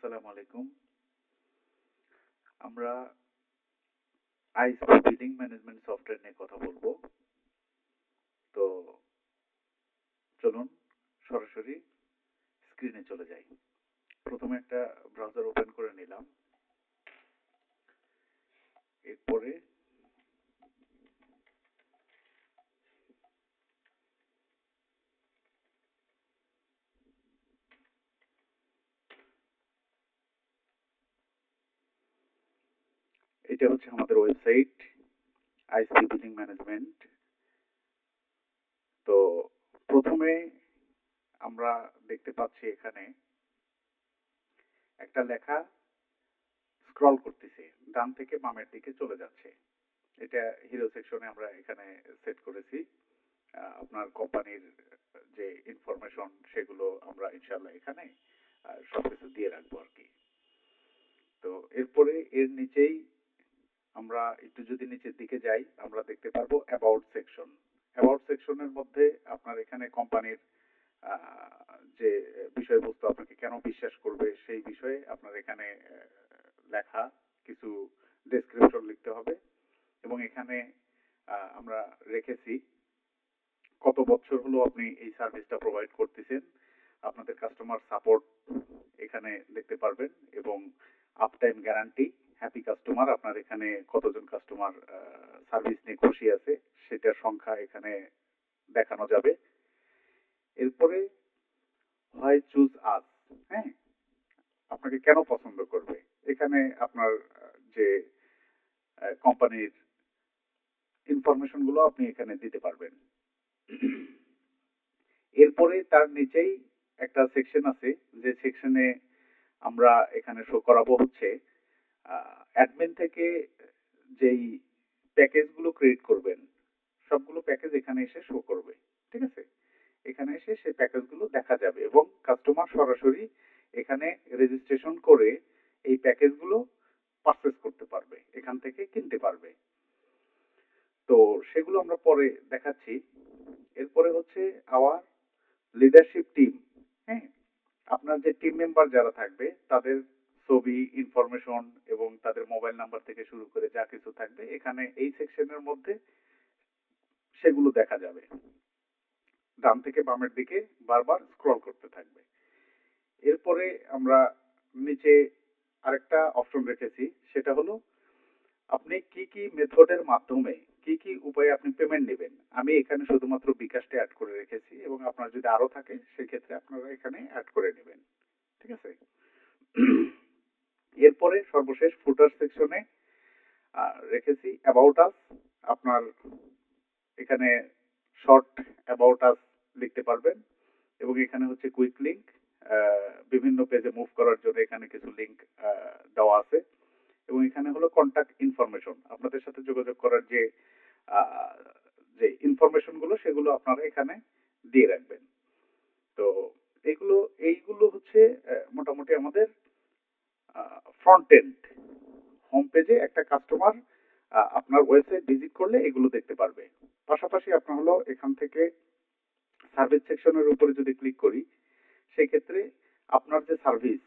আসসালামু আলাইকুম। আমরা আইএসপি বিল্ডিং ম্যানেজমেন্ট সফটওয়্যার নিয়ে কথা বলবো। তো চলুন সরাসরি স্ক্রিনে চলে যাই। প্রথমে একটা ব্রাউজার ওপেন করে নিলাম। এরপরে এটা হচ্ছে আমাদের ওয়েবসাইট আইএসপি বিল্ডিং ম্যানেজমেন্ট। তো প্রথমে আমরা দেখতে পাচ্ছি এখানে একটা লেখা স্ক্রল করতেছে, ডান থেকে বামের দিকে চলে যাচ্ছে। এটা হিরো সেকশনে আমরা এখানে সেট করেছি। আপনার কোম্পানির যে ইনফরমেশন সেগুলো আমরা ইনশাল্লাহ এখানে সবকিছু দিয়ে রাখবো আর কি। তো এরপরে এর নিচেই আমরা একটু যদি নিচের দিকে যাই আমরা দেখতে পারবো অ্যাবাউট সেকশন। অ্যাবাউট সেকশনের মধ্যে আপনার এখানে কোম্পানির যে বিষয়বস্তু আপনাকে কেন বিশ্বাস করবে সেই বিষয়ে আপনার এখানে লেখা কিছু ডেসক্রিপশন লিখতে হবে এবং এখানে আমরা রেখেছি কত বছর হলো আপনি এই সার্ভিসটা প্রোভাইড করতেছেন, আপনাদের কাস্টমার সাপোর্ট এখানে দেখতে পারবেন এবং up time guarantee, happy customer, আপনার এখানে কতজন কাস্টমার সার্ভিস নিয়ে খুশি আছে সেটার সংখ্যা এখানে দেখানো যাবে। এরপরে হয় চুজ আস, হ্যাঁ, আপনাকে কেন পছন্দ করবে এখানে আপনার যে কোম্পানির ইনফরমেশন গুলো আপনি এখানে দিতে পারবেন। এরপরে তার নিচেই একটা সেকশন আছে যে সেকশনে আমরা এখানে শো করাবো হচ্ছে অ্যাডমিন থেকে যেই প্যাকেজগুলো ক্রিয়েট করবেন সবগুলো প্যাকেজ এখানে এসে শো করবে। ঠিক আছে, এখানে এসে সেই প্যাকেজগুলো দেখা যাবে এবং কাস্টমার সরাসরি এখানে রেজিস্ট্রেশন করে এই প্যাকেজগুলো পারচেস করতে পারবে, এখান থেকে কিনতে পারবে। তো সেগুলো আমরা পরে দেখাচ্ছি। এরপরে হচ্ছে আওয়ার লিডারশিপ টিম, হ্যাঁ, আপনার যে টিম মেম্বার যারা থাকবে তাদের ছবি, ইনফরমেশন এবং তাদের মোবাইল নাম্বার থেকে শুরু করে যা কিছু থাকবে এখানে এই সেকশনের মধ্যে সেগুলো দেখা যাবে। ডান থেকে বামের দিকে বারবার স্ক্রল করতে থাকবে। এরপরে আমরা নিচে আরেকটা অপশন রেখেছি, সেটা হলো আপনি কি কি মেথডের মাধ্যমে কি কি উপায়ে আপনি পেমেন্ট নেবেন। আমি এখানে শুধুমাত্র বিকাশটা অ্যাড করে রেখেছি এবং আপনার যদি আরো থাকে সেক্ষেত্রে আপনারা এখানে অ্যাড করে নেবেন। ঠিক আছে। এরপরে সর্বশেষ ফুটার সেকশনে রেখেছি অ্যাবাউট আস। আপনার এখানে শর্ট অ্যাবাউট আস লিখতে পারবেন এবং এখানে হচ্ছে কুইক লিঙ্ক, বিভিন্ন পেজে মুভ করার জন্য এখানে কিছু লিঙ্ক দেওয়া আছে এবং এখানে হলো কন্টাক্ট ইনফরমেশন, আপনাদের সাথে যোগাযোগ করার যে আহ, যে ইনফরমেশন গুলো সেগুলো আপনারা এখানে দিয়ে রাখবেন। তো এইগুলো হচ্ছে মোটামুটি আমাদের ফ্রন্ট এন্ড। হোম পেজে একটা কাস্টমার আপনার ওয়েবসাইট ভিজিট করলে এগুলো দেখতে পারবে। পাশাপাশি আপনার হলো এখান থেকে সার্ভিস সেকশনের উপরে যদি ক্লিক করি সেক্ষেত্রে আপনার যে সার্ভিস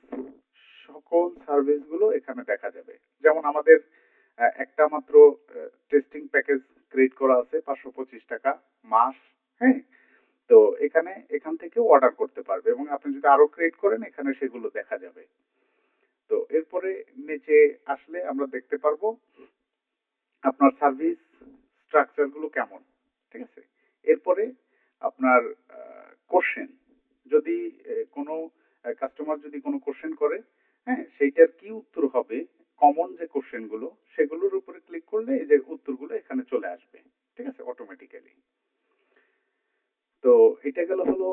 সকল সার্ভিসগুলো এখানে দেখা যাবে। যেমন আমাদের একটা মাত্র টেস্টিং প্যাকেজ ক্রিয়েট করা আছে 525 টাকা মাস, হ্যাঁ। তো এখান থেকে অর্ডার করতে পারবে এবং আপনি যদি আরো ক্রিয়েট করেন এখানে সেগুলো দেখা যাবে। তো এরপরে নিচে আসলে আমরা দেখতে পারবো আপনার সার্ভিস স্ট্রাকচার গুলো কেমন। ঠিক আছে, এরপরে আপনার কোশ্চেন, যদি কোনো কাস্টমার যদি কোনো কোশ্চেন করে, হ্যাঁ, সেইটার কি উত্তর হবে, কমন যে কোশ্চেন গুলো সেগুলোর উপরে ক্লিক করলে এই যে উত্তরগুলো এখানে চলে আসবে। ঠিক আছে, অটোমেটিক্যালি। তো এটা গেল হলো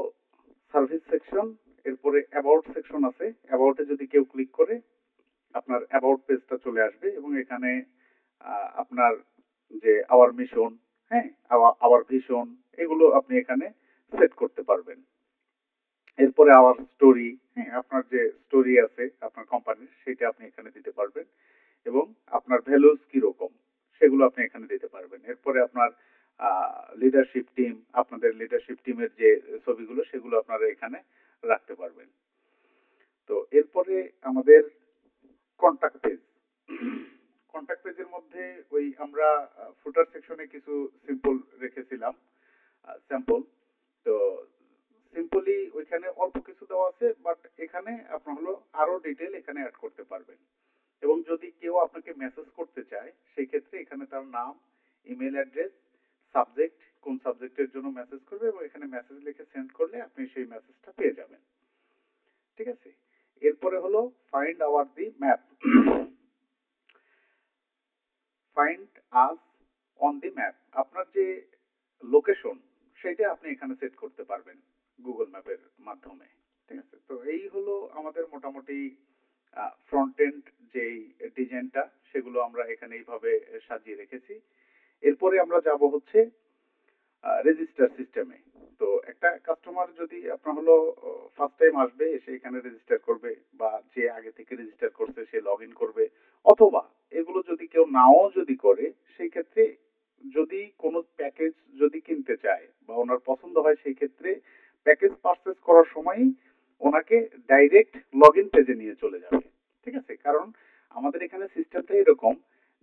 সার্ভিস সেকশন। এরপরে অ্যাবাউট সেকশন আছে, অ্যাবাউটে যদি কেউ ক্লিক করে আপনার অ্যাবাউট পেজটা চলে আসবে এবং এখানে আপনার যে আওয়ার মিশন, হ্যাঁ, আওয়ার ভিশন, এগুলো আপনি এখানে সেট করতে পারবেন। এরপরে আওয়ার স্টোরি, হ্যাঁ, আপনার যে স্টোরি আছে আপনার কোম্পানির সেটা আপনি এখানে দিতে পারবেন এবং আপনার ভ্যালুস কিরকম সেগুলো আপনি এখানে দিতে পারবেন। এরপরে আপনার লিডারশিপ টিম, আপনাদের লিডারশিপ টিমের যে ছবিগুলো সেগুলো আপনারা এখানে রাখতে পারবেন। তো এরপরে আমাদের কন্টাক্ট পেজ। কন্টাক্ট পেজের মধ্যে ওই আমরা ফুটার সেকশনে কিছু সিম্পল রেখেছিলাম, স্যাম্পল। তো সিম্পলি ওইখানে অল্প কিছু দেওয়া আছে, বাট এখানে আপনার হলো আরো ডিটেল এখানে অ্যাড করতে পারবেন। এবং যদি কেউ আপনাকে মেসেজ করতে চায় সেই ক্ষেত্রে এখানে তার নাম, ইমেল অ্যাড্রেস, সাবজেক্ট, কোন সাবজেক্টের জন্য মেসেজ করবে এবং এখানে মেসেজ লিখে সেন্ড করলে আপনি সেই মেসেজটা পেয়ে যাবেন। ঠিক আছে। এরপরে হলো find hour the map. Find us on the map, আপনার যে লোকেশন সেটা আপনি এখানে সেট করতে পারবেন গুগল ম্যাপের মাধ্যমে। ঠিক আছে। তো এই হলো আমাদের মোটামুটি ফ্রন্ট এন্ড যেই ডিজাইনটা সেগুলো আমরা এখানে এইভাবে সাজিয়ে রেখেছি। এরপরে আমরা যাব হচ্ছে রেজিস্টার সিস্টেমে। তো একটা কাস্টমার যদি আপনার হলো ফার্স্ট টাইম আসবে, এসে এখানে রেজিস্টার করবে, বা যে আগে থেকে রেজিস্টার করছে সে লগ ইন করবে, অথবা এগুলো যদি কেউ নাও যদি করে, সেই ক্ষেত্রে যদি কোনো প্যাকেজ যদি কিনতে চায় বা ওনার পছন্দ হয়, সেই ক্ষেত্রে প্যাকেজ পারচেজ করার সময়ই ওনাকে ডাইরেক্ট লগ ইন পেজে নিয়ে চলে যাবে। ঠিক আছে। কারণ আমাদের এখানে সিস্টেমটা এরকম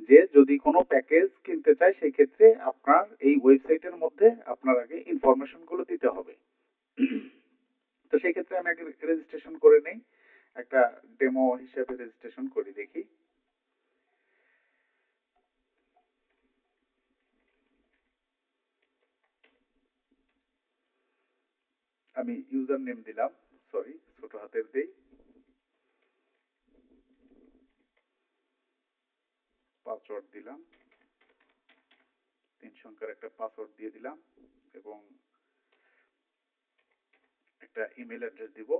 যে যদি কোনো প্যাকেজ কিনতে চায় সেই ক্ষেত্রে আপনার এই ওয়েবসাইটের মধ্যে আপনার আগে ইনফরমেশন গুলো দিতে হবে। তো সেই ক্ষেত্রে আমি আগে রেজিস্ট্রেশন করে নেই, একটা ডেমো হিসেবে রেজিস্ট্রেশন করি, দেখি। আমি ইউজার নেম দিলাম, সরি ছোট হাতের দেই, পাসওয়ার্ড দিলাম, 3 সংখ্যার একটা পাসওয়ার্ড দিয়ে দিলাম, এবং একটা ইমেল অ্যাড্রেস দিব।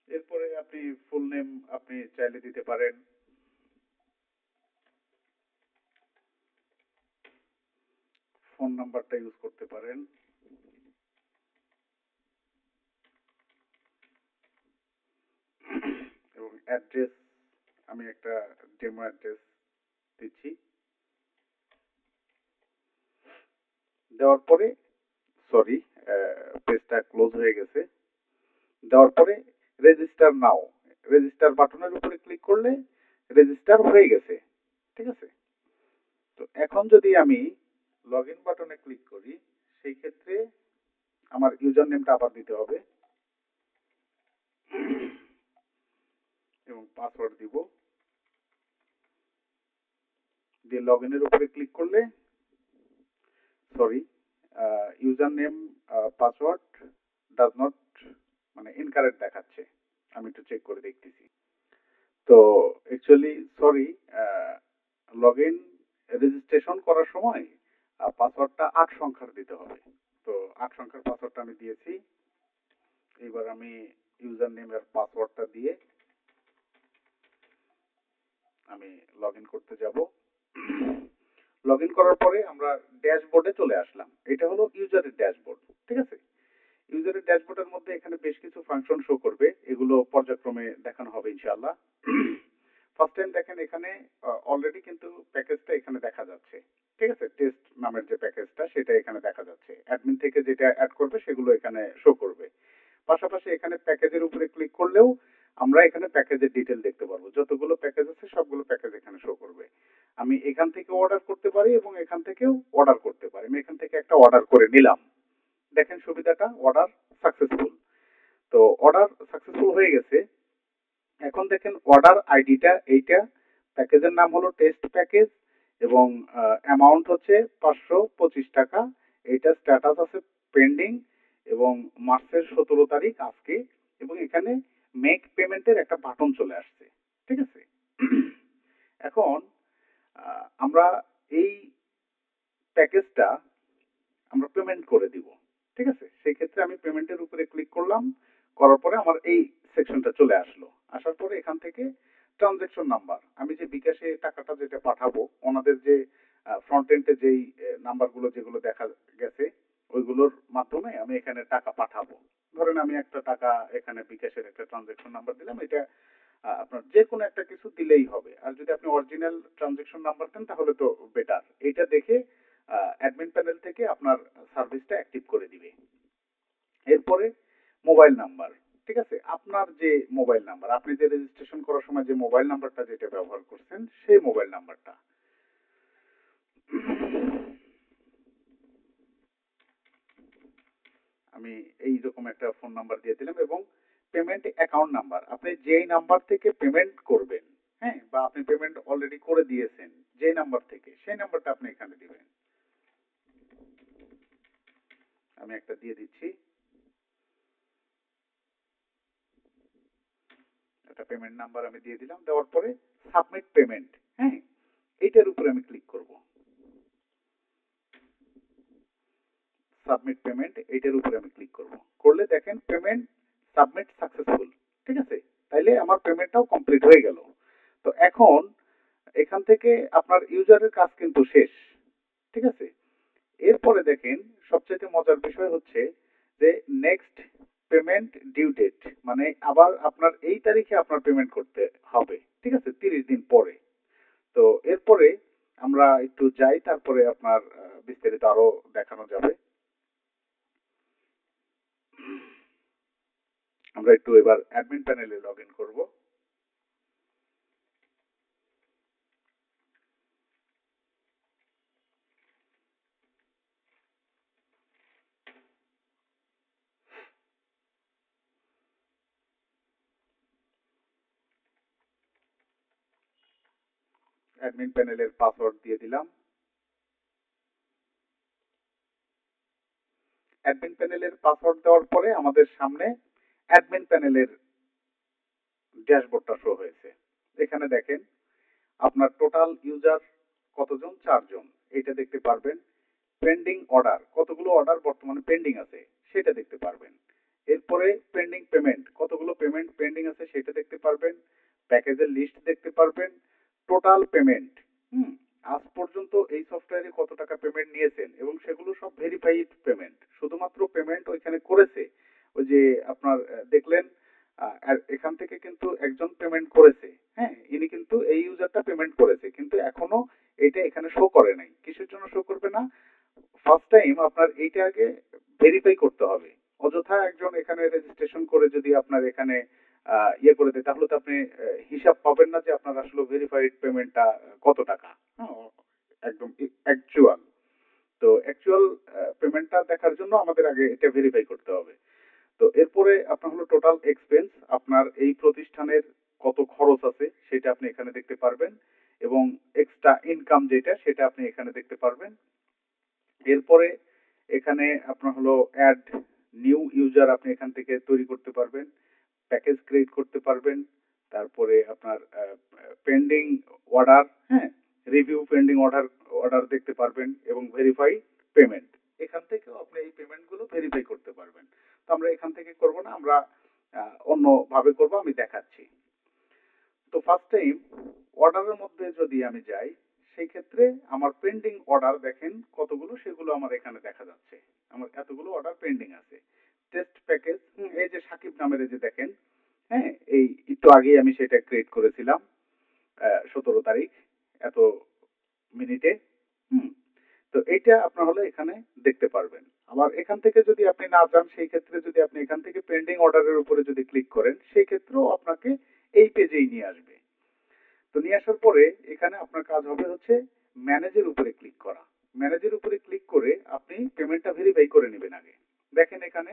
এরপরে আপনি ফুল নেম আপনি চাইলে দিতে পারেন, ফোন নাম্বারটা ইউজ করতে পারেন, এবং অ্যাড্রেস আমি একটা ডেমো অ্যাড্রেস দিচ্ছি। দেওয়ার পরে সরি, পেজটা ক্লোজ হয়ে গেছে। দেওয়ার পরে রেজিস্টার নাও, রেজিস্টার বাটনের উপরে ক্লিক করলে রেজিস্টার হয়ে গেছে। ঠিক আছে। তো এখন যদি আমি লগ ইন বাটনে ক্লিক করি, সেই ক্ষেত্রে আমার ইউজার নেমটা আবার দিতে হবে এবং পাসওয়ার্ড দিব। দিয়ে লগ ইনের উপরে ক্লিক করলে sorry, user name password does not, মানে ইনকারেক্ট দেখাচ্ছে। আমি একটু চেক করে দেখতেছি। তো actually sorry, log in registration করার সময় পাসওয়ার্ডটা 8 সংখ্যার দিতে হবে। তো 8 সংখ্যার পাসওয়ার্ডটা আমি দিয়েছি। এবার আমি ইউজার নেম আর পাসওয়ার্ডটা দিয়ে আমি লগ ইন করতে যাব। লগ ইন করার পরে আমরা ড্যাশবোর্ডে চলে আসলাম। এটা হলো ইউজারের ড্যাশবোর্ড। ঠিক আছে। ইউজারের ড্যাশবোর্ডের মধ্যে এখানে বেশ কিছু ফাংশন শো করবে, এগুলো পর্যায়ক্রমে দেখানো হবে ইনশাআল্লাহ। ফার্স্ট টাইম দেখেন এখানে অলরেডি কিন্তু প্যাকেজটা এখানে দেখা যাচ্ছে। ঠিক আছে। টেস্ট নামের যে প্যাকেজটা সেটা এখানে দেখা যাচ্ছে, অ্যাডমিন থেকে যেটা অ্যাড করবে সেগুলো এখানে শো করবে। পাশাপাশি এখানে প্যাকেজের উপরে ক্লিক করলেও আমরা এখানে প্যাকেজের ডিটেল দেখতে পারবো, যতগুলো প্যাকেজ আছে সবগুলো প্যাকেজ এখানে শো করবে। আমি এখান থেকে অর্ডার করতে পারি এবং এখান থেকেও অর্ডার করতে পারি। আমি এখান থেকে একটা অর্ডার করে নিলাম, দেখেন সুবিধাটা, অর্ডার সাকসেসফুল। তো অর্ডার সাকসেসফুল হয়ে গেছে। এখন দেখেন অর্ডার আইডিটা এইটা, প্যাকেজের নাম হলো টেস্ট প্যাকেজ, এবং অ্যামাউন্ট হচ্ছে 525 টাকা। এইটা স্ট্যাটাস আছে পেন্ডিং, এবং মার্চের 17 তারিখ আজকে, এবং এখানে মেক পেমেন্টের একটা বাটন চলে আসছে। ঠিক আছে। এখন আমরা এই প্যাকেজটা আমরা পেমেন্ট করে দিব। ঠিক আছে। সেই ক্ষেত্রে আমি পেমেন্টের উপরে ক্লিক করলাম, করার পরে আমার এই সেকশনটা চলে আসলো। আসার পরে এখান থেকে ট্রানজেকশন নাম্বার, আমি যে বিকাশে টাকাটা যেটা পাঠাবো, ওনাদের যে ফ্রন্ট এন্ডে যেই নাম্বারগুলো যেগুলো দেখা গেছে ওইগুলোর মাধ্যমে আমি এখানে টাকা পাঠাবো। ধরেন আমি একটা টাকা এখানে বিকাশের একটা ট্রানজেকশন নাম্বার দিলাম, এটা আপনার যে কোনো একটা কিছু দিলেই হবে। আর যদি আপনি অরিজিনাল ট্রানজেকশন নাম্বার দেন তাহলে তো বেটার। এটা দেখে অ্যাডমিন প্যানেল থেকে থেকে আপনার সার্ভিসটা অ্যাক্টিভ করে দিবে। এরপরে মোবাইল নাম্বার, ঠিক আছে, আপনার যে মোবাইল নাম্বার, আপনি যে রেজিস্ট্রেশন করার সময় যে মোবাইল নাম্বারটা যেটা ব্যবহার করছেন সেই মোবাইল নাম্বারটা। আমি এইরকম একটা ফোন নাম্বার দিয়ে দিলাম এবং পেমেন্ট অ্যাকাউন্ট নাম্বার, আপনি যেই নাম্বার থেকে পেমেন্ট করবেন, হ্যাঁ, বা আপনি পেমেন্ট অলরেডি করে দিয়েছেন যে নাম্বার থেকে, সেই নাম্বারটা আপনি এখানে দিবেন। আমি একটা দিয়ে দিচ্ছি, একটা পেমেন্ট নাম্বার আমি দিয়ে দিলাম। দেওয়ার পরে সাবমিট পেমেন্ট, হ্যাঁ, এইটার উপরে আমি ক্লিক করব। সাবমিট পেমেন্ট, এইটার উপরে আমি ক্লিক করব। করলে দেখেন পেমেন্ট সাবমিট সাকসেসফুল, ঠিক আছে, তাইলে আমার পেমেন্টটাও কমপ্লিট হয়ে গেল। তো এখন এখান থেকে আপনার ইউজারের কাজ কিন্তু শেষ, ঠিক আছে। এরপরে দেখেন সবচেয়ে মজার বিষয় হচ্ছে যে নেক্সট পেমেন্ট ডিউ ডেট, মানে আবার আপনার এই তারিখে আপনার পেমেন্ট করতে হবে, ঠিক আছে, 30 দিন পরে। তো এরপরে আমরা একটু যাই, তারপরে আপনার বিস্তারিত আরো দেখানো যাবে। আমরা একটু এবার অ্যাডমিন প্যানেলে লগ ইন করবো। অ্যাডমিন প্যানেলের পাসওয়ার্ড দিয়ে দিলাম। অ্যাডমিন প্যানেলের পাসওয়ার্ড দেওয়ার পরে আমাদের সামনে অ্যাডমিন প্যানেলের ড্যাশবোর্ডটা শো হয়েছে। এখানে দেখেন আপনার টোটাল ইউজার কতজন, 4 জন, এটা দেখতে পারবেন। পেন্ডিং অর্ডার, কতগুলো অর্ডার বর্তমানে পেন্ডিং আছে সেটা দেখতে পারবেন। এরপরে পেন্ডিং পেমেন্ট, কতগুলো পেমেন্ট পেন্ডিং আছে সেটা দেখতে পারবেন। প্যাকেজের লিস্ট দেখতে পারবেন। টোটাল পেমেন্ট, আজ পর্যন্ত এই সফটওয়্যারে কত টাকা পেমেন্ট নিয়েছেন এবং সেগুলো সব ভেরিফাইড পেমেন্ট, শুধুমাত্র পেমেন্ট ওইখানে করেছে ওই যে আপনার দেখলেন এখান থেকে কিন্তু একজন পেমেন্ট করেছে, হ্যাঁ, ইনি কিন্তু এই ইউজারটা পেমেন্ট করেছে, কিন্তু এখনো এটা এখানে শো করে নাই। কিসের জন্য শো করবে না? ফার্স্ট টাইম আপনার এইটা আগে ভেরিফাই করতে হবে। অযথা একজন এখানে রেজিস্ট্রেশন করে যদি আপনার এখানে ইয়ে করে দেয়, তাহলে তো আপনি হিসাব পাবেন না যে আপনার আসলে ভেরিফাইড পেমেন্টটা কত টাকা, হ্যাঁ, একদম অ্যাকচুয়াল। তো অ্যাকচুয়াল পেমেন্টটা দেখার জন্য আমাদের আগে এটা ভেরিফাই করতে হবে। তো এরপরে আপনার হলো টোটাল এক্সপেন্স, আপনার এই প্রতিষ্ঠানের কত খরচ আছে সেটা আপনি এখানে দেখতে পারবেন এবং এক্সট্রা ইনকাম যেটা সেটা আপনি এখানে দেখতে পারবেন। এরপরে এখানে আপনার হলো অ্যাড নিউ ইউজার, আপনি এখান থেকে তৈরি করতে পারবেন, প্যাকেজ ক্রিয়েট করতে পারবেন। তারপরে আপনার পেন্ডিং অর্ডার, হ্যাঁ, রিভিউ পেন্ডিং অর্ডার অর্ডার দেখতে পারবেন এবং ভেরিফাই পেমেন্ট, এখান থেকেও আপনি এই পেমেন্টগুলো ভেরিফাই করতে পারবেন। তো আমরা এখান থেকে করব না, আমরা অন্যভাবে করব, আমি দেখাচ্ছি। তো ফার্স্ট টাইম অর্ডারের মধ্যে যদি আমি যাই, সেই ক্ষেত্রে আমার পেন্ডিং অর্ডার দেখেন কতগুলো, সেগুলো আমার এখানে দেখা যাচ্ছে। আমার এতগুলো অর্ডার পেন্ডিং আছে। টেস্ট প্যাকেজ, এই যে সাকিব নামের এই যে দেখেন, হ্যাঁ, এই একটু আগেই আমি সেটা ক্রিয়েট করেছিলাম 17 তারিখ এত মিনিটে। হুম তো এইটা আপনার হলে এখানে দেখতে পারবেন। আবার এখান থেকে যদি আপনি না যান, সেই ক্ষেত্রে যদি আপনি এখান থেকে পেন্ডিং অর্ডারের উপরে যদি ক্লিক করেন, সেই ক্ষেত্রেও আপনাকে এই পেজেই নিয়ে আসবে। তো নিয়ে আসার পরে এখানে আপনার কাজ হবে হচ্ছে ম্যানেজের উপরে ক্লিক করা। ম্যানেজের উপরে ক্লিক করে আপনি পেমেন্টটা ভেরিফাই করে নেবেন আগে। দেখেন এখানে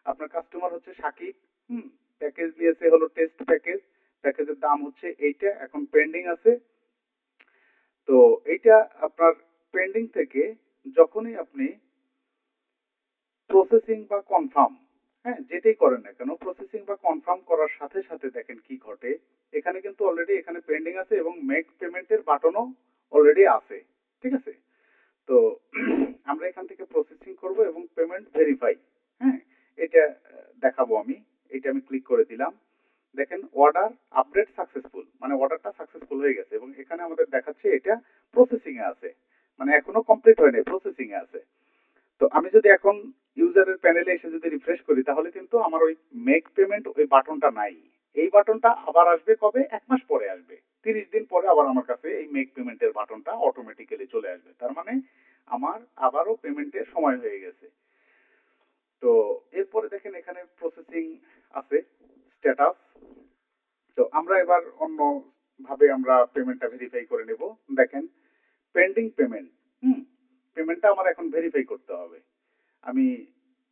আপনার কাস্টমার হচ্ছে সাকিব, প্যাকেজ দিয়েছে হলো টেস্ট প্যাকেজ, প্যাকেজের দাম হচ্ছে এইটা, এখন পেন্ডিং আছে। তো এইটা আপনার পেন্ডিং থেকে যখনই আপনি প্রসেসিং বা কনফার্ম, হ্যাঁ, যেটাই করেন না কেন, প্রসেসিং বা কনফার্ম করার সাথে সাথে দেখেন কি ঘটে। এখানে কিন্তু অলরেডি এখানে পেন্ডিং আছে এবং মেক পেমেন্টের বাটনও অলরেডি আছে, ঠিক আছে। তো আমরা এখান থেকে প্রসেসিং করব এবং পেমেন্ট ভেরিফাই, হ্যাঁ, এটা দেখাবো আমি। এটা আমি ক্লিক করে দিলাম। দেখেন অর্ডার আপডেট সাকসেসফুল, মানে অর্ডারটা সাকসেসফুল হয়ে গেছে এবং এখানে আমাদের দেখাচ্ছে এটা প্রসেসিং এ আছে, মানে এখনো কমপ্লিট হয়নি, প্রসেসিং এ আছে। তো আমি যদি এখন ইউজারের প্যানেলে এসে যদি রিফ্রেশ করি, তাহলে কিন্তু আমার ওই মেক পেমেন্ট ওই বাটনটা নাই। এই বাটনটা আবার আসবে কবে? 1 মাস পরে আসবে। 30 দিন পরে আবার আমার কাছে এই মেক পেমেন্টের বাটনটা অটোমেটিক্যালি চলে আসবে। তার মানে আমার আবারও পেমেন্টের সময় হয়ে গেছে। তো এরপরে দেখেন এখানে প্রসেসিং আছে, স্ট্যাটাস। তো আমরা এবার অন্য ভাবে আমরা পেমেন্টটা ভেরিফাই করে নেব। দেখেন পেন্ডিং পেমেন্ট, পেমেন্টটা আমার এখন ভেরিফাই করতে হবে। আমি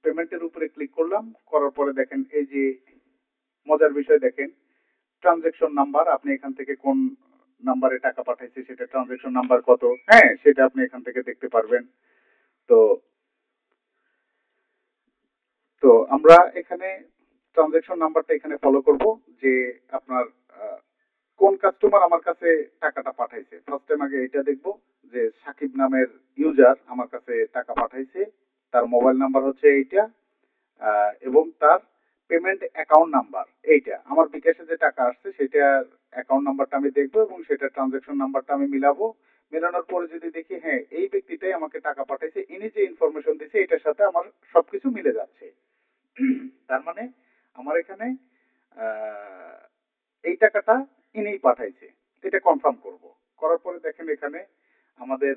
পেমেন্টের উপরে ক্লিক করলাম, করার পরে দেখেন এই যে মজার বিষয়, দেখেন ট্রানজেকশন নাম্বার, আপনি এখান থেকে কোন নাম্বারে টাকা পাঠাইছে সেটা ট্রানজেকশন নাম্বার কত, হ্যাঁ সেটা আপনি এখান থেকে দেখতে পারবেন। তো তো আমরা এখানে ট্রানজেকশন নাম্বারটা এখানে ফলো করব, যে আপনার কোন কাস্টমার আমার কাছে টাকাটা পাঠাইছে। ফার্স্ট টাইম আগে এটা দেখব যে সাকিব নামের ইউজার আমার কাছে টাকা পাঠাইছে, তার মোবাইল নাম্বার হচ্ছে এইটা, এবং তার পেমেন্ট অ্যাকাউন্ট নাম্বার এইটা। আমার বিকাশে যে টাকা আসছে সেটার অ্যাকাউন্ট নাম্বারটা আমি দেখবো এবং সেটা ট্রানজাকশন নাম্বারটা আমি মিলাবো। মেলানোর পরে যদি দেখি হ্যাঁ এই ব্যক্তিটাই আমাকে টাকা পাঠাইছে, ইনি যে ইনফরমেশন দিছে এটার সাথে আমার সবকিছু মিলে যাচ্ছে, তার মানে আমার এখানে আহ, এই টাকাটা ইনিই পাঠাইছে, এটা কনফার্ম করব। করার পরে দেখেন এখানে আমাদের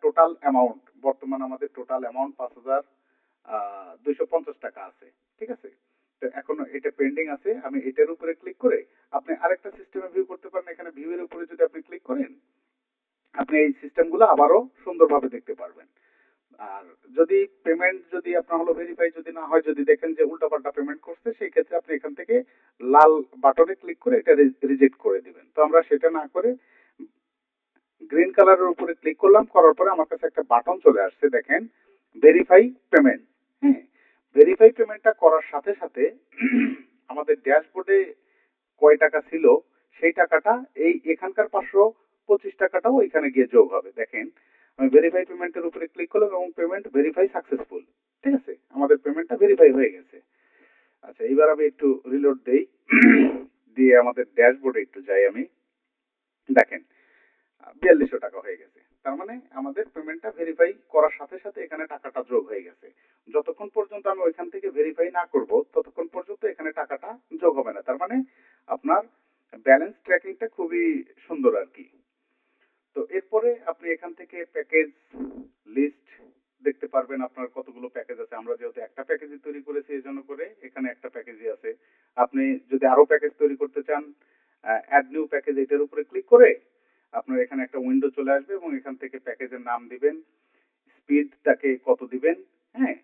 টোটাল অ্যামাউন্ট, বর্তমান আমাদের টোটাল অ্যামাউন্ট 5,250 টাকা আছে, ঠিক আছে। তো এখনো এটা পেন্ডিং আছে, আমি এটার উপরে ক্লিক করে আপনি আরেকটা সিস্টেমে ভিউ করতে পারেন। এখানে ভিউ এর উপরে যদি আপনি ক্লিক করেন, আপনি এই সিস্টেমগুলো আবারও সুন্দরভাবে দেখতে পারবেন। আর যদি পেমেন্ট যদি আপনার হলো ভেরিফাই যদি না হয়, যদি দেখেন যে উল্টাপাল্টা পেমেন্ট করছে, সেই ক্ষেত্রে আপনি এখান থেকে লাল বাটনে ক্লিক করে এটা রিজেক্ট করে দিবেন। তো আমরা সেটা না করে গ্রিন কালারের উপরে ক্লিক করলাম, করার পরে আমার কাছে একটা বাটন চলে আসছে, দেখেন ভেরিফাই পেমেন্ট। হ্যাঁ, ভেরিফাই পেমেন্টটা করার সাথে সাথে আমাদের ড্যাশবোর্ডে কয় টাকা ছিল সেই টাকাটা এই এখানকার 525 টাকাটাও এখানে গিয়ে যোগ হবে। দেখেন আমি ভেরিফাই পেমেন্টের উপরে ক্লিক করলাম এবং পেমেন্ট ভেরিফাই সাকসেসফুল, ঠিক আছে, আমাদের পেমেন্টটা ভেরিফাই হয়ে গেছে। আচ্ছা, এবার আমি একটু রিলোড দেই, দিয়ে আমাদের ড্যাশবোর্ডে একটু যাই আমি। দেখেন 4200 টাকা হয়ে গেছে, তার মানে আমাদের পেমেন্টটা ভেরিফাই করার সাথে সাথে এখানে টাকাটা যোগ হয়ে গেছে। যতক্ষণ পর্যন্ত আমি ওইখান থেকে ভেরিফাই না করব ততক্ষণ পর্যন্ত এখানে টাকাটা যোগ হবে না। তার মানে আপনার ব্যালেন্স ট্র্যাকিংটা খুবই সুন্দর আর কি। তো এরপরে আপনি এখান থেকে প্যাকেজ লিস্ট দেখতে পারবেন, আপনার কতগুলো প্যাকেজ আছে। আমরা যেহেতু একটা প্যাকেজই তৈরি করেছি এই জন্য করে এখানে একটা প্যাকেজই আছে। আপনি যদি আরো প্যাকেজ তৈরি করতে চান, অ্যাড নিউ প্যাকেজ এটার উপরে ক্লিক করে আপনার এখানে একটা উইন্ডো চলে আসবে এবং এখান থেকে প্যাকেজের নাম দিবেন, স্পিডটাকে কত দিবেন, হ্যাঁ,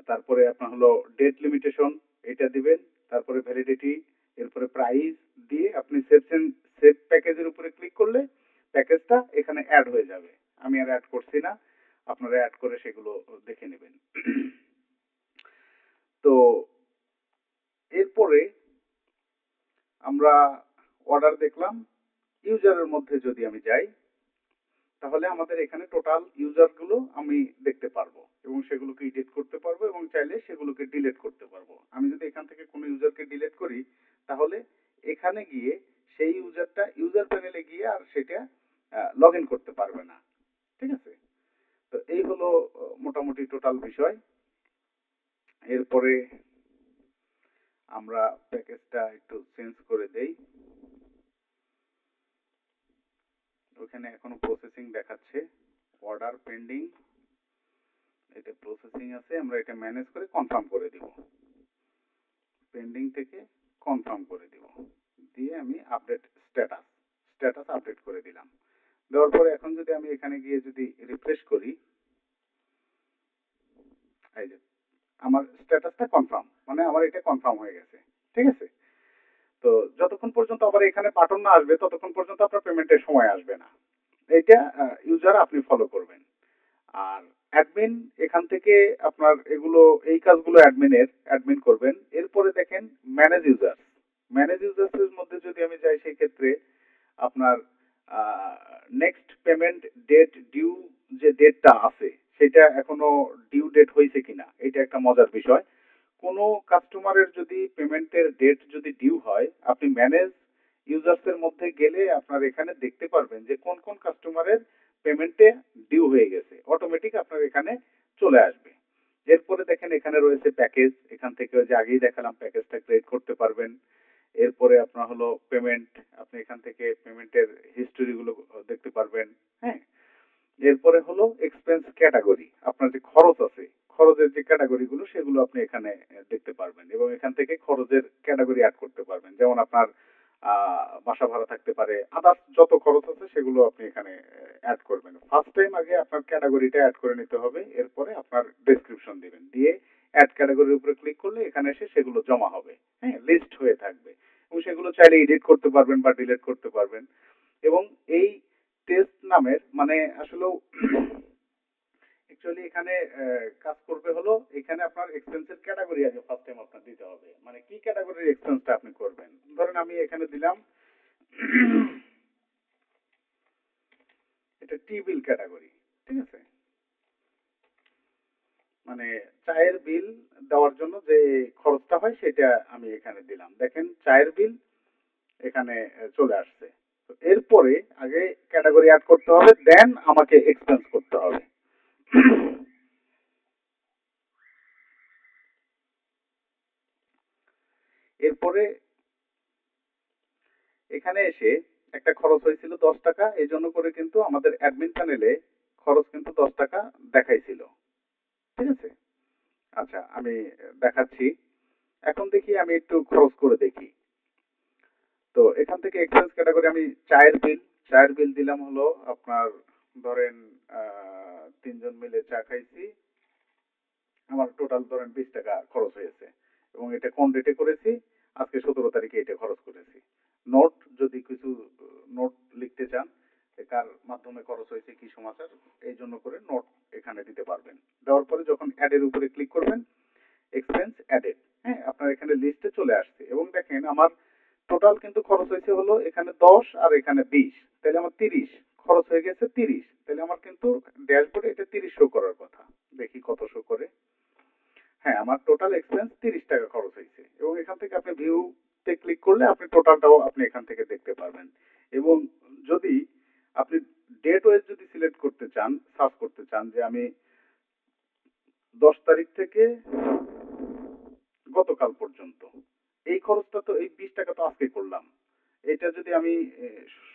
তারপরে আপনার হলো ডেট লিমিটেশন এটা দিবেন, তারপরে ভ্যালিডিটি, এরপরে প্রাইস দিয়ে আপনি সেভ প্যাকেজের উপরে ক্লিক করলে প্যাকেজটা এখানে অ্যাড হয়ে যাবে। আমি আর অ্যাড করছি না, আপনারা অ্যাড করে সেগুলো দেখে নেবেন। তো এরপরে আমরা অর্ডার দেখলাম। ইউজারের মধ্যে যদি আমি যাই, তাহলে আমাদের এখানে টোটাল ইউজার গুলো আমি দেখতে পারবো এবং সেগুলোকে এডিট করতে পারবো এবং চাইলে সেগুলোকে ডিলিট করতে পারবো। আমি যদি এখান থেকে কোনো ইউজারকে ডিলিট করি, তাহলে এখানে গিয়ে সেই ইউজারটা ইউজার প্যানেলে গিয়ে আর সেটা লগ ইন করতে পারবে না, ঠিক আছে। তো এই হলো মোটামুটি টোটাল বিষয়। এরপরে আমরা প্যাকেজটা একটু চেঞ্জ করে দেই। ওখানে এখনো প্রসেসিং দেখাচ্ছে, অর্ডার পেন্ডিং, এটা প্রসেসিং আছে, আমরা এটা ম্যানেজ করে কনফার্ম করে দিব। পেন্ডিং থেকে কনফার্ম করে দিব, দিয়ে আমি আপডেট স্ট্যাটাস আপডেট করে দিলাম। দেওয়ার পরে এখন যদি আমি এখানে গিয়ে যদি রিফ্রেশ করি, এই যে আমার স্ট্যাটাসটা কনফার্ম, মানে আমার এটা কনফার্ম হয়ে গেছে, ঠিক আছে। তো যতক্ষণ পর্যন্ত আবার এখানে বাটন না আসবে ততক্ষণ পর্যন্ত আপনার পেমেন্টের সময় আসবে না। এইটা ইউজার আপনি ফলো করবেন। আর অ্যাডমিন এখান থেকে আপনার এগুলো এই কাজগুলো অ্যাডমিন করবেন। এরপরে দেখেন ম্যানেজ ইউজার্স। ম্যানেজ ইউজার্স এর মধ্যে যদি আমি যাই সেই ক্ষেত্রে আপনার নেক্সট পেমেন্ট ডেট ডিউ যে ডেটটা আছে সেটা এখনো ডিউ ডেট হয়েছে কিনা, এটা একটা মজার বিষয়। কোনো কাস্টমারের যদি পেমেন্টের ডেট যদি ডিউ হয়, আপনি ম্যানেজ ইউজার্স এর মধ্যে গেলে আপনার এখানে দেখতে পারবেন যে কোন কোন কাস্টমারের পেমেন্টে ডিউ হয়ে গেছে, অটোমেটিক আপনার এখানে চলে আসবে। এরপরে দেখেন এখানে রয়েছে প্যাকেজ, এখান থেকে যে আগেই দেখালাম প্যাকেজটা ক্রিয়েট করতে পারবেন। এরপরে আপনার হলো পেমেন্ট, আপনি এখান থেকে পেমেন্টের হিস্টোরি গুলো দেখতে পারবেন, হ্যাঁ। এরপরে হলো এক্সপেন্স ক্যাটাগরি, আপনার যে খরচ আছে খরচের যে ক্যাটাগরি গুলো সেগুলো আপনি এখানে দেখতে পারবেন এবং এখান থেকে খরচের ক্যাটাগরি অ্যাড করতে পারবেন। যেমন আপনার বাসা ভাড়া থাকতে পারে, আদার্স যত খরচ আছে সেগুলো আপনি এখানে অ্যাড করবেন। ফার্স্ট টাইম আগে আপনার ক্যাটাগরিটা অ্যাড করে নিতে হবে, এরপরে আপনার ডেসক্রিপশন দিবেন, দিয়ে অ্যাড ক্যাটাগরির উপরে ক্লিক করলে এখানে এসে সেগুলো জমা হবে, হ্যাঁ, লিস্ট হয়ে থাকবে এবং সেগুলো চাইলে এডিট করতে পারবেন বা ডিলিট করতে পারবেন। এবং এই টেস্ট নামের মানে আসলে অ্যাকচুয়ালি এখানে কাজ করবে হলো এখানে আপনার এক্সপেন্সের ক্যাটাগরি আগে ফার্স্ট টাইম আপনার দিতে হবে, মানে কি ক্যাটাগরির এক্সপেন্সটা আপনি করবেন। ধরেন আমি এখানে দিলাম এটা টি বিল ক্যাটাগরি, ঠিক আছে, মানে চায়ের বিল দেওয়ার জন্য যে খরচটা হয় সেটা আমি এখানে দিলাম। দেখেন চায়ের বিল এখানে চলে আসছে। তো এরপরে আগে ক্যাটাগরি অ্যাড করতে হবে, দেন আমাকে এক্সপেন্স করতে হবে। এরপরে এখানে এসে একটা খরচ হয়েছিল 10 টাকা, এই জন্য করে কিন্তু আমাদের অ্যাডমিন প্যানেলে খরচ কিন্তু 10 টাকা দেখাইছিল, ঠিক আছে। আচ্ছা আমি দেখাচ্ছি, এখন দেখি আমি একটু খরচ করে দেখি। তো এখান থেকে এক্সপেন্স ক্যাটাগরি আমি চায়ের বিল দিলাম হলো আপনার, ধরেন 3 জন মিলে চা খাইছি, আমার টোটাল ধরেন 20 টাকা খরচ হয়েছে এবং এটা কোন ডেটে করেছি, আজকে 17 তারিখে এটা খরচ করেছি। নোট যদি কিছু নোট লিখতে চান কার মাধ্যমে খরচ হয়েছে কি সমাচার, এই জন্য করে নোট এখানে দিতে পারবেন। দেওয়ার পরে যখন অ্যাডের উপরে ক্লিক করবেন, এক্সপেন্স অ্যাডেড, হ্যাঁ, আপনার এখানে লিস্টে চলে আসছে এবং দেখেন আমার টোটাল কিন্তু খরচ হয়েছে হলো এখানে 10 আর এখানে 20, তাহলে আমার 30 খরচ হয়ে গেছে 30, তাহলে আমার কিন্তু ড্যাশবোর্ডে এটা 30 শো করার কথা। দেখি কত শো করে। হ্যাঁ, আমার টোটাল এক্সপেন্স 30 টাকা খরচ হয়েছে এবং এখান থেকে আপনি ভিউতে ক্লিক করলে আপনি টোটালটাও আপনি এখান থেকে দেখতে পারবেন। এবং যদি আপনি ডেট ওয়াইজ যদি সিলেক্ট করতে চান, সার্চ করতে চান যে আমি 10 তারিখ থেকে গতকাল পর্যন্ত এই খরচটা, তো এই 20 টাকা তো আজকে করলাম, এটা যদি আমি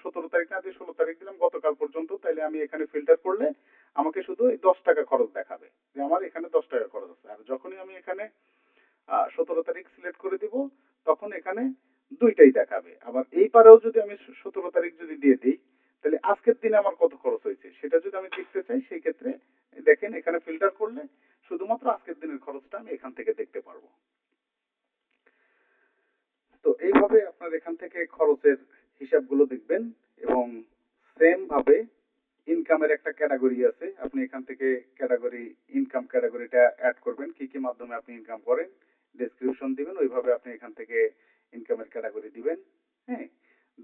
17 তারিখ না দিয়ে 16 তারিখ দিলাম গতকাল পর্যন্ত, তাহলে আমি এখানে ফিল্টার করলে আমাকে শুধু এই 10 টাকা খরচ দেখাবে যে আমার এখানে 10 টাকা খরচ আছে। আর যখনই আমি এখানে 17 তারিখ সিলেক্ট করে দিব তখন এখানে দুইটাই দেখাবে। আবার এই পারেও যদি আমি 17 তারিখ যদি দিয়ে দিই, তাহলে আজকের দিনে আমার কত খরচ হয়েছে সেটা যদি আমি দেখতে চাই, সেই ক্ষেত্রে দেখেন এখানে ফিল্টার করলে শুধুমাত্র আজকের দিনের খরচটা আমি এখান থেকে দেখতে পারবো। তো এইভাবে আপনার এখান থেকে খরচের হিসাবগুলো দেখবেন এবং সেম ভাবে ইনকামের একটা ক্যাটাগরি আছে, আপনি এখান থেকে ক্যাটাগরি ইনকাম ক্যাটাগরিটা অ্যাড করবেন, কি কি মাধ্যমে আপনি ইনকাম করেন, ডেসক্রিপশন দিবেন, ওইভাবে আপনি এখান থেকে ইনকামের ক্যাটাগরি দিবেন। হ্যাঁ,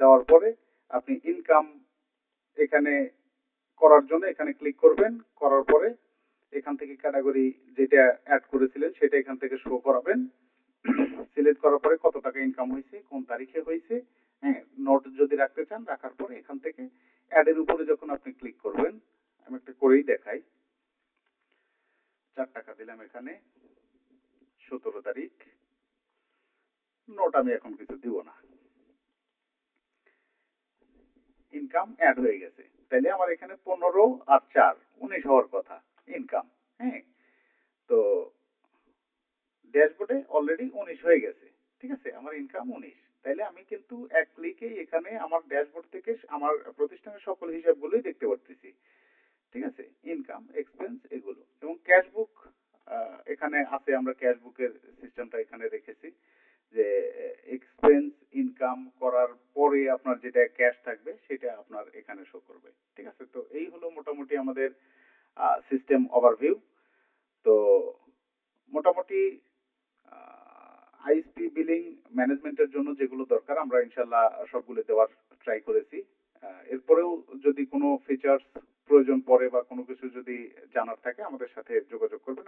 দেওয়ার পরে আপনি ইনকাম এখানে করার জন্য এখানে ক্লিক করবেন, করার পরে এখান থেকে ক্যাটাগরি যেটা অ্যাড করেছিলেন সেটা এখান থেকে শো করাবেন। সিলেক্ট করার পরে কত টাকা ইনকাম হয়েছে, কোন তারিখে হয়েছে, হ্যাঁ, নোট যদি রাখতে চান রাখার পরে এখান থেকে অ্যাডের উপরে যখন আপনি ক্লিক করবেন, আমি একটা করেই দেখাই। 4 টাকা দিলাম এখানে, 17 তারিখ, নোট আমি এখন কিছু দিব না, ইনকাম অ্যাড হয়ে গেছে। তাইলে আমার এখানে 15 আর 4 19 হওয়ার কথা ইনকাম। হ্যাঁ, তো ড্যাশবোর্ডে অলরেডি 19 হয়ে গেছে, ঠিক আছে, আমার ইনকাম 19। তাইলে আমি কিন্তু এক ক্লিকেই এখানে আমার ড্যাশবোর্ড থেকে আমার প্রতিষ্ঠানের সকল হিসাবগুলোই দেখতে পারতেছি, ঠিক আছে, ইনকাম এক্সপেন্স এগুলো। এবং ক্যাশবুক এখানে আছে, আমরা ক্যাশবুকের সিস্টেমটা এখানে রেখেছি যে এক্সপেন্স ইনকাম করার পরে আপনার যেটা ক্যাশ থাকবে সেটা আপনার এখানে শো করবে, ঠিক আছে। তো এই হলো মোটামুটি আমাদের সিস্টেম ওভারভিউ। তো মোটামুটি আইএসপি বিলিং ম্যানেজমেন্টের জন্য যেগুলো দরকার আমরা ইনশাল্লাহ সবগুলো দেওয়ার ট্রাই করেছি। এরপরেও যদি কোনো ফিচার্স প্রয়োজন পড়ে বা কোনো কিছু যদি জানার থাকে আমাদের সাথে যোগাযোগ করবেন।